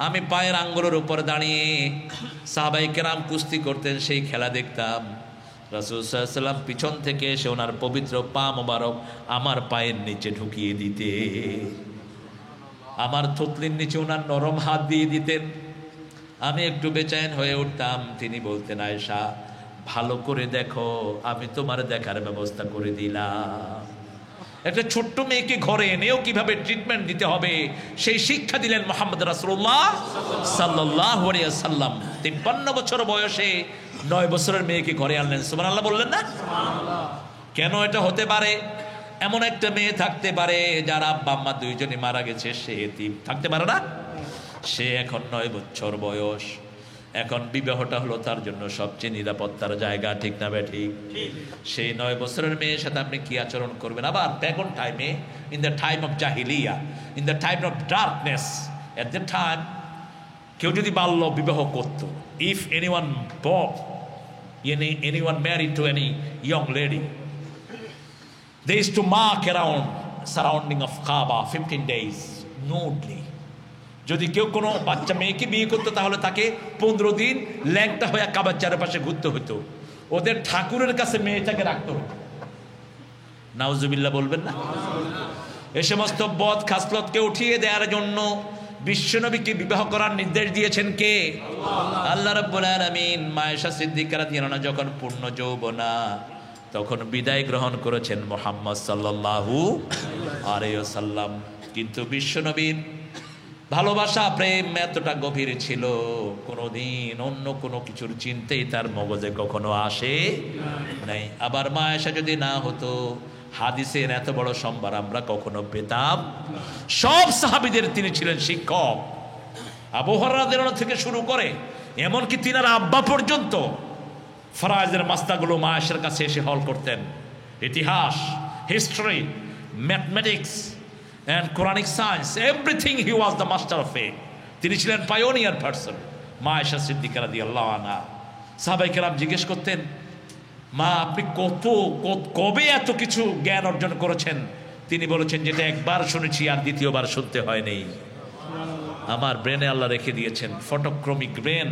আমি পায়ের আঙ্গুলের উপর দাঁড়িয়ে সাহাবায়ে কেরাম কুস্তি করতেন, সেই খেলা দেখতাম। রাসূল সাল্লাল্লাহু আলাইহি ওয়াসাল্লাম পিছন থেকে এসে ওনার পবিত্র পা মোবারক আমার পায়ের নিচে ঢুকিয়ে দিতে, আমার থুতনির নিচে ওনার নরম হাত দিয়ে দিতেন। আমি একটু বেচैन হয়ে উঠতাম। তিনি বলতেন, আয়েশা ভালো করে দেখো, আমি তোমার দেখার ব্যবস্থা করে দিলাম। একটা ছোট্ট মেয়েকে ঘরে এনেও কিভাবে ট্রিটমেন্ট দিতে হবে সেই শিক্ষা দিলেন মুহাম্মদ রাসূলুল্লাহ সাল্লাল্লাহু আলাইহি ওয়াসাল্লাম। 53 বছর বয়সে 9 বছরের মেয়েকে ঘরে আনলেন, সুবহানাল্লাহ বললেন না? কেন এটা হতে পারে? এমন একটা মেয়ে থাকতে পারে যার আব্বা আম্মা দুইজনই মারা গেছে, সে এতিম থাকতে পারে না? সে এখন 9 বছর বয়স, এখন বিবাহটা হলো তার জন্য সবচেয়ে নিরাপত্তার জায়গা, ঠিক না ঠিক? সেই 9 বছরের মেয়ের সাথে আপনি কি আচরণ করবেন? আবার প্যাগন টাইমে, ইন দ্য টাইম অফ জাহিলিয়া, in the time of darkness, at the time কেউ যদি বাল্য বিবাহ করত, if anyone married to any young lady, they used to mark around surrounding of Kaaba 15 days nudely. যদি কেউ কোনো বাচ্চা মেয়েকে বিয়ে করতো তাহলে তাকে 15 দিন ল্যাংটা হয়ে কাবার চারপাশে ঘুরতে হতো, ওদের ঠাকুরের কাছে মেয়েটাকে রাখতে হতো। নাউজুবিল্লাহ বলবেন না? এই সমস্ত বদ খাসলতকে উঠিয়ে দেওয়ার জন্য বিশ্বনবীকে বিবাহ করার নির্দেশ দিয়েছেন কে? আল্লাহ রাব্বুল আলামিন। মা আয়েশা সিদ্দিকা রাদিয়াল্লাহু আনহা যখন পূর্ণ যৌবনা, তখন বিদায় গ্রহণ করেছেন মুহাম্মদ সাল্লাল্লাহু আলাইহি ওয়াসাল্লাম। কিন্তু বিশ্বনবীর ভালোবাসা প্রেম এতটা গভীর ছিল, কোনোদিন অন্য কোনো কিছুর চিন্তাই তার মগজে কখনো আসে নাই। আবার মা আয়েশা যদি না হতো, হাদিসের এত বড় সম্ভার আমরা কখনো পেতাম। সব সাহাবীদের তিনি ছিলেন শিক্ষক। আবু হুরায়রা রাদিয়াল্লাহু আনহু থেকে শুরু করে এমনকি তিনার আব্বা পর্যন্ত ফরায়েজের মাসলাগুলো মা আয়েশার কাছে এসে হল করতেন। ইতিহাস, history, mathematics and Quranic science, everything he was the master of it. তিনি ছিলেন পায়োনিয়ার পারসন। মা আয়েশা সিদ্দিকা রাদিয়াল্লাহু আনহা, সাহাবায়ে কেরাম জিজ্ঞেস করতেন, মা আপনি কবে এত কিছু জ্ঞান অর্জন করেছেন? তিনি বলেছেন, যেটা একবার শুনেছি আর দ্বিতীয়বার শুনতে হয়নি। আমার ব্রেনে আল্লাহ রেখে দিয়েছেন ফটোক্রমিক ব্রেন।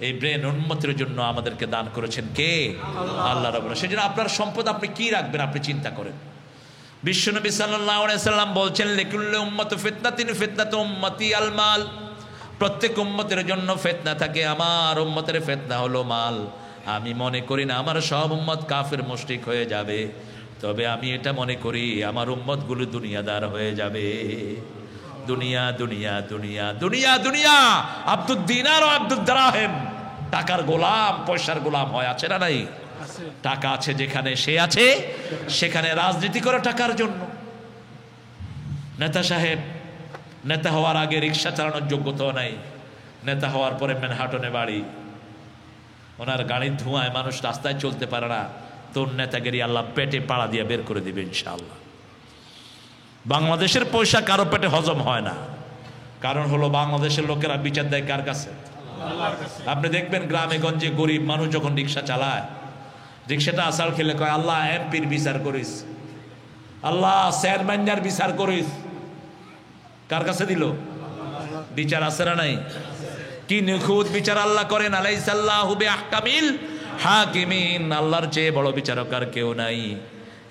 এই ব্রেন উন্মতের জন্য আমাদেরকে দান করেছেন কে? আল্লাহ রাব্বুল। সেজন্য আপনার সম্পদ আপনি কি রাখবেন আপনি চিন্তা করেন। বিশ্বনবী সাল্লাল্লাহু আলাইহি সাল্লাম বলছেন, লিকুল্লি উম্মাতি ফিতনাতুন ফিতনাতু উম্মতি আল মাল। প্রত্যেক উম্মতের জন্য ফিতনা থাকে, আমার উম্মতের ফিতনা হলো মাল। আমি মনে করি না আমার সব উম্মত কাফের মুশরিক হয়ে যাবে, তবে আমি এটা মনে করি আমার উম্মতগুলো দুনিয়াদার হয়ে যাবে। দুনিয়া দুনিয়া দুনিয়া দুনিয়া দুনিয়া, আব্দুদ দিনার ও আব্দুদ দারাহিম, টাকার গোলাম, পয়সার গোলাম হয়, আছে না নাই? টাকা আছে যেখানে, সে আছে সেখানে রাজনীতি করে টাকার জন্য। নেতা সাহেব নেতা হওয়ার আগে রিক্সা চালানোর যোগ্যতাও নাই, নেতা হওয়ার পরে ম্যানহাটনে বাড়ি, ওনার গাড়ির ধোঁয়ায় মানুষ রাস্তায় চলতে পারে না। তোর নেতাগিরি আল্লাহ পেটে পাড়া দিয়ে বের করে দিবে ইনশাআল্লাহ। বাংলাদেশের পয়সা কারো পেটে হজম হয় না, কারণ হলো বাংলাদেশের লোকেরা বিচার দেয় কার কাছে? আপনি দেখবেন গ্রামে গঞ্জে গরিব মানুষ যখন রিক্সা চালায়, রিক্সাটা আসার খেলে কয়, আল্লাহ এমপির বিচার করিস, আল্লাহ চেয়ারম্যানের বিচার করিস। কার কাছে দিল? বিচার আছে না নাই? কি নিখুঁত বিচার আল্লাহ করেন। আলাইসাল্লাহু বিআহকামিল হাকিমিন, আল্লাহর চেয়ে বড় বিচারক আর কেউ নাই।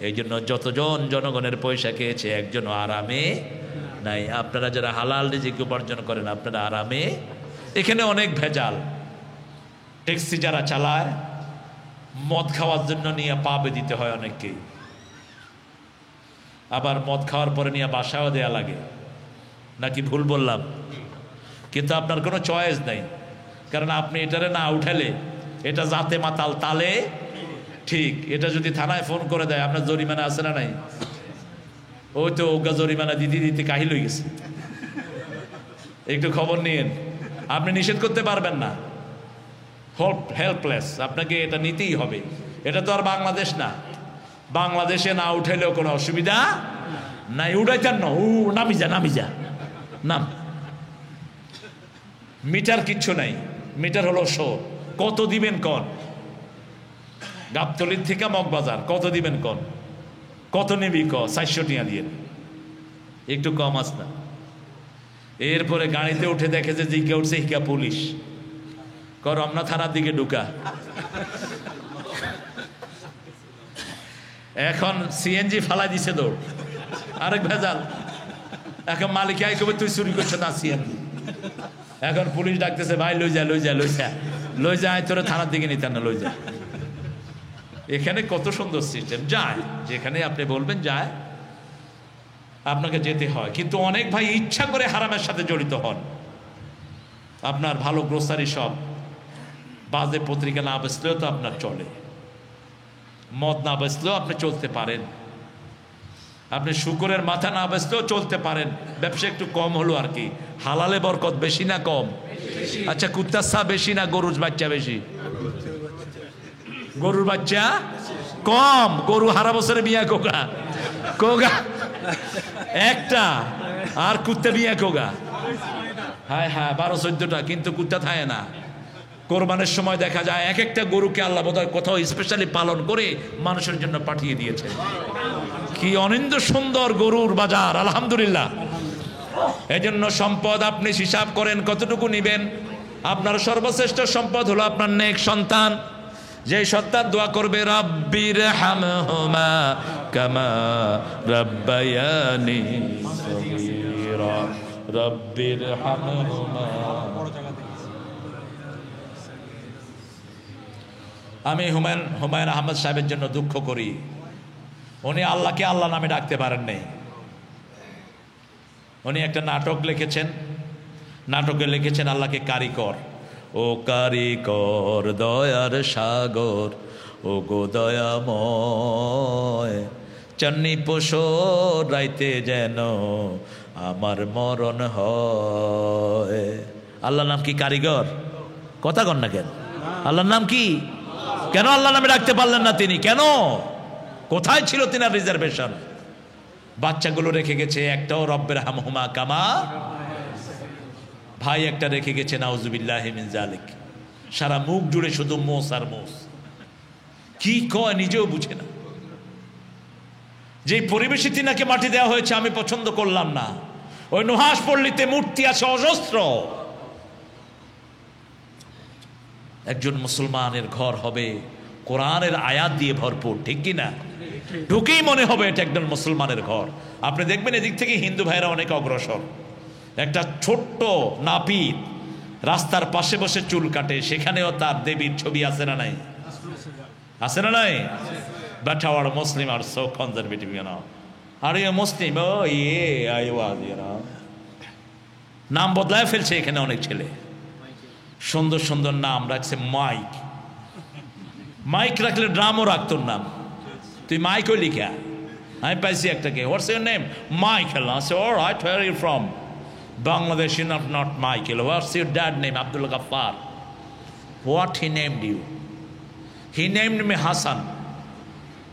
এই জন্য যতজন জনগণের পয়সা খেয়েছে একজনও আরামে নাই। আপনারা যারা হালাল রিজিক উপার্জন করেন আপনারা আরামে। এখানে অনেক ভেজাল। ট্যাক্সি যারা চালায় মদ খাওয়ার জন্য নিয়ে পাবে দিতে হয় অনেককেই, আবার মদ খাওয়ার পরে নিয়ে বাসাও দেয়া লাগে, নাকি ভুল বললাম? কিন্তু আপনার কোনো চয়েস নাই, কারণ আপনি এটারে না উঠালে এটা জাতে মাতাল তালে ঠিক। এটা যদি থানায় ফোন করে দেয় আপনার জরিমানা আছে না নাই? ওই তো ওগা জরিমানা দিতে দিতে কাহিল হয়ে গেছে, একটু খবর নিন। আপনি নিষেধ করতে পারবেন না, হেল্পলেস, আপনাকে এটা নিতেই হবে। এটা তো আর বাংলাদেশ না, বাংলাদেশে না উঠাইলেও কোনো অসুবিধা নাই। উঠাইতেন না, ও নামি যা নামি যা নাম। মিটার কিচ্ছু নাই, মিটার হলো শো। কত দিবেন কন? গাবতলির থেকে মগবাজার কত দিবেন কন? কত নিবি ক? 400 টাকা দিয়ে, একটু কম আস না। এরপরে গাড়িতে উঠে দেখে যে জিজ্ঞা উঠছে হিকা পুলিশ, কর রমনা থানার দিকে ঢুকা। এখন সিএনজি ফালাই দিছে দৌড়, আরেক ভেজাল। এখন মালিক আই কবে তুই চুরি করছো না সিএনজি। এখন পুলিশ ডাকতেছে, ভাই লই যা লই যা লই যা লই যা, তোর থানার দিকে নিতে না, লই যা। এখানে কত সুন্দর সিস্টেম, যায় যেখানে আপনি বলবেন যায়, আপনাকে যেতে হয়। কিন্তু অনেক ভাই ইচ্ছা করে হারামের সাথে জড়িত হন। আপনার ভালো গ্রোসারি শপ, বাজে পত্রিকা না বেচলেও তো আপনার চলে, মদ না বেচলেও আপনি চলতে পারেন, আপনি শুকরের মাথা না বেচলেও চলতে পারেন, ব্যবসা একটু কম হলো আর কি। হালালে বরকত বেশি না কম? আচ্ছা, কুত্তার চা বেশি না গরুর বাচ্চা বেশি? গরুর বাচ্চা কম। গরু হারা বছরে বিয়া কোগা কোগা একটা, আর কুত্তা বিয়া কোগা, হ্যাঁ হ্যাঁ 12-14টা, কিন্তু কুত্তা থাকে না। কোরবানের সময় দেখা যায় এক একটা গরুকে আল্লাহ বোধহয় কোথাও স্পেশালি পালন করে মানুষের জন্য পাঠিয়ে দিয়েছে। কি অনিন্দ সুন্দর গরুর বাজার, আলহামদুলিল্লাহ। এজন্য সম্পদ আপনি হিসাব করেন কতটুকু নিবেন। আপনার সর্বশ্রেষ্ঠ সম্পদ হলো আপনার নেক সন্তান। যে সন্তান দোয়া করবে রাব্বির হামহুমা কামা রাব্বায়ানি সগীরা, রাব্বির হামহুমা। আমি হুমায়ুন আহমদ সাহেবের জন্য দুঃখ করি, উনি আল্লাহকে আল্লাহ নামে ডাকতে পারেন নাই। উনি একটা নাটক লিখেছেন, নাটকে লিখেছেন আল্লাহকে কারিকর। ও কারিকর দয়ার সাগর, ও গো দয়াময়, চান্নি পোষর রাইতে যেন আমার মরণ হয়। আল্লাহর নাম কি কারিগর? কথা কন না কেন? আল্লাহর নাম কি? কেন আল্লাহ নামে ডাকতে পারলেন না তিনি? কেন? কোথায় ছিল তিনার রিজার্ভেশন? বাচ্চাগুলো রেখে গেছে একটাও রব্বের হামহুমা কামা, ভাই একটা রেখে গেছে নাউজুবিল্লাহি মিন জালিক। সারা মুখ জুড়ে শুধু মোস আর মোস, কি কয় নিজেও বুঝে না। যে পরিবেশে তিনাকে মাটি দেওয়া হয়েছে আমি পছন্দ করলাম না। ওই নুহাস পল্লীতে মূর্তি আছে অজস্র। একজন মুসলমানের ঘর হবে কোরআনের আয়াত দিয়ে ভরপুর, ঠিক কিনা? ঢুকেই মনে হবে এটা একজন মুসলমানের ঘর। আপনি দেখবেন এদিক থেকে হিন্দু ভাইরা অনেক অগ্রসর। একটা ছোট্ট নাপিত রাস্তার পাশে বসে চুল কাটে, সেখানেও তার দেবীর ছবি আছে না নাই? আছে না নাই? But our Muslim are so conservative, you know. Are you a Muslim? Oh yeah, I was, you know. নাম বদলায় ফেলছে এখানে অনেক ছেলে, সুন্দর সুন্দর নাম রাখছে। মাইক, মাইক রাখলে ড্রামও রাখতো নাম। তুই মাইক ওই লিখা, আমি পাইছি একটাকে, হোয়াটস ইউর নেম? মাইকেল। আচ্ছা, alright, where are you from? Bangladesh, not Michael. What's your dad name? Abdul Ghaffar. What he named you? He named me Hassan,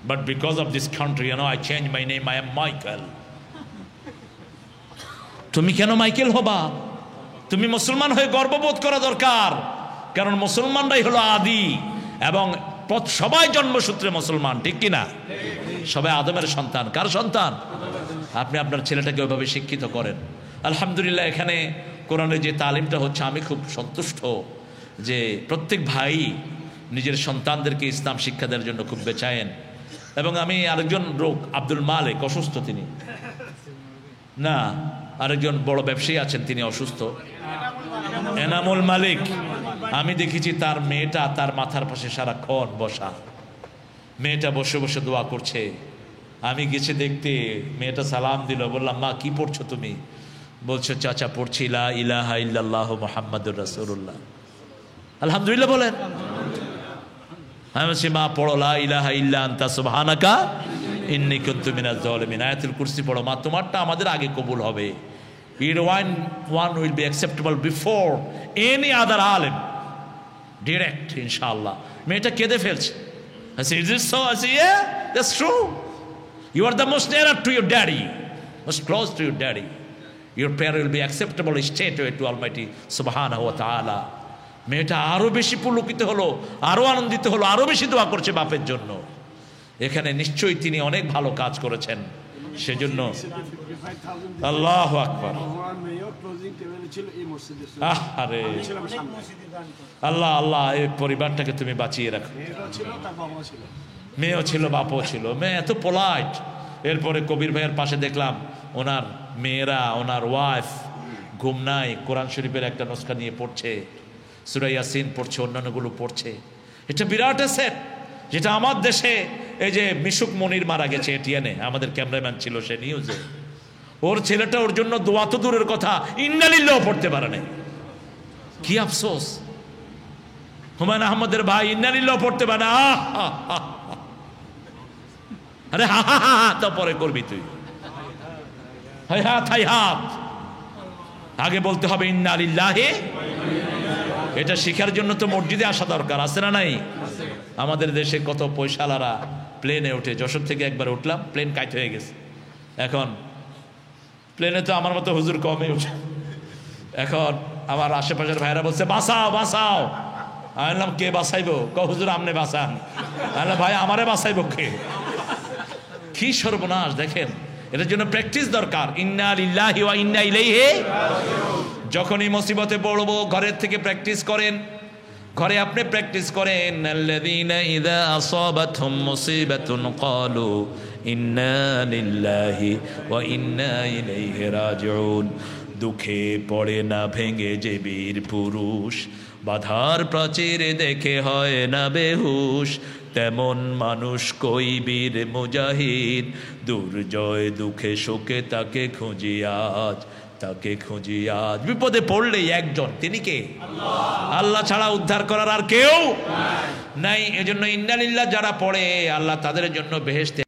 but because of this country, you know, I changed my name. I am Michael. তুমি কেন Michael হবা? তুমি মুসলমান হয়ে গর্ববোধ করা দরকার, কারণ মুসলমানরাই হলো আদি এবং সবাই জন্মসূত্রে মুসলমান, ঠিক কিনা? সবাই আদমের সন্তান। কার সন্তান? আপনি আপনার ছেলেটাকে ওইভাবে শিক্ষিত করেন। আলহামদুলিল্লাহ, এখানে কোরআনের যে তালিমটা হচ্ছে, আমি খুব সন্তুষ্ট যে প্রত্যেক ভাই নিজের সন্তানদেরকে ইসলাম শিক্ষা দেওয়ার জন্য খুব বেচায়েন। এবং আমি আরেকজন লোক, আব্দুল মালিক, অসুস্থ তিনি, না আরেকজন বড় ব্যবসায়ী আছেন, তিনি অসুস্থ, এনামুল মালিক। আমি দেখেছি তার মেয়েটা তার মাথার পাশে সারাক্ষণ বসা, মেয়েটা বসে বসে দোয়া করছে। আমি গেছি দেখতে, মেয়েটা সালাম দিল, বললাম মা কি পড়ছো তুমি? বলছো চাচা পড়ছি লা ইলাহা ইল্লাল্লাহু মুহাম্মাদুর রাসূলুল্লাহ। আলহামদুলিল্লাহ বলেন। আমি বলছি মা পড়ো লা ইলাহা ইল্লা আনতা সুবহানাকা ইন্নী কুনতু মিনাজ জালিমিন। আয়াতুল কুরসি পড়ো মা, তোমারটা আমাদের আগে কবুল হবে। Your one will be acceptable before any other alim. Direct, inshallah. মেয়েটা কেঁদে ফেলছে। I said, is this so? I said, yeah, that's true. You are the most nearer to your daddy, most close to your daddy. Your prayer will be acceptable straight away to Almighty Subhanahu wa Ta'ala. মেয়েটা আরো বেশি পুলকিত হলো, আরো আনন্দিত হলো, আরো বেশি দোয়া করছে বাপের জন্য। এখানে নিশ্চয়ই তিনি অনেক ভালো কাজ করেছেন, সেজন্য আল্লাহু আকবার। আরে আল্লাহ আল্লাহ, এই পরিবারটাকে তুমি বাঁচিয়ে রাখো। মেয়েও ছিল, বাপও ছিল, মেয়ে এত পোলাইট। এরপরে কবির ভাইয়ের পাশে দেখলাম ওনার মেয়েরা, ওনার ওয়াইফ ঘুম নাই, কোরআন শরীফের একটা নুসখা নিয়ে পড়ছে, সূরা ইয়াসিন পড়ছে, অন্যান্যগুলো পড়ছে। এটা বিরাট অ্যাসেট, যেটা আমার দেশে এই যে মিশুক মনির মারা গেছে এটিএনে, আমাদের ক্যামেরাম্যান ছিল সে নিউজে, ওর ছেলেটা ওর জন্য দোয়া তো দূরের কথা ইন্না লিল্লাহ পড়তে পারে না। কি আফসোস! হুমায়ুন আহমদের ভাই ইন্নালিল্লাহ পড়তে পারে না, আরে হা হা হা হা তো পরে করবি তুই, হাই হাত হাই হাত, আগে বলতে হবে ইন্না লিল্লাহি। এটা শিখার জন্য তো মসজিদে আসা দরকার, আছে না নাই? আমাদের দেশে কত পয়সালারা প্লেনে ওঠে, যশোর থেকে একবার উঠলাম, প্লেন কাইট হয়ে গেছে। এখন প্লেনে তো আমার মতো হুজুর কমে উঠে, এখন আমার আশেপাশের ভাইরা বলছে বাঁচাও বাঁচাও। আমি বললাম কে বাঁচাইবো? হুজুর আমনে বাঁচান। আমি ভাই আমারে বাঁচাইবো কে? কি সর্বনাশ দেখেন। এটার জন্য প্র্যাকটিস দরকার। ইন্না লিল্লাহি ওয়া ইন্না ইলাইহি। যখনই মুসিবতে পড়বো ঘরের থেকে প্র্যাকটিস করেন, ঘরে আপনি প্র্যাকটিস করেন। আল্লাযীনা ইযা আসাবাতহুম মুসিবাতুন ক্বালু ইন্না লিল্লাহি ওয়া ইন্না ইলাইহি রাজিউন। দুঃখে পড়ে না ভেঙে যে বীর পুরুষ, বাধার প্রাচীরে দেখে হয় না বেহুশ, তেমন মানুষ কই বীর মুজাহিদ, দুর্জয় দুঃখে শোকে তাকে খুঁজি আজ, তাকে খুঁজি আজ। বিপদে পড়লেই একজন, তিনি কে? আল্লাহ ছাড়া উদ্ধার করার আর কেউ নাই। এজন্য ইন্না লিল্লাহ যারা পড়ে আল্লাহ তাদের জন্য বেহেশতে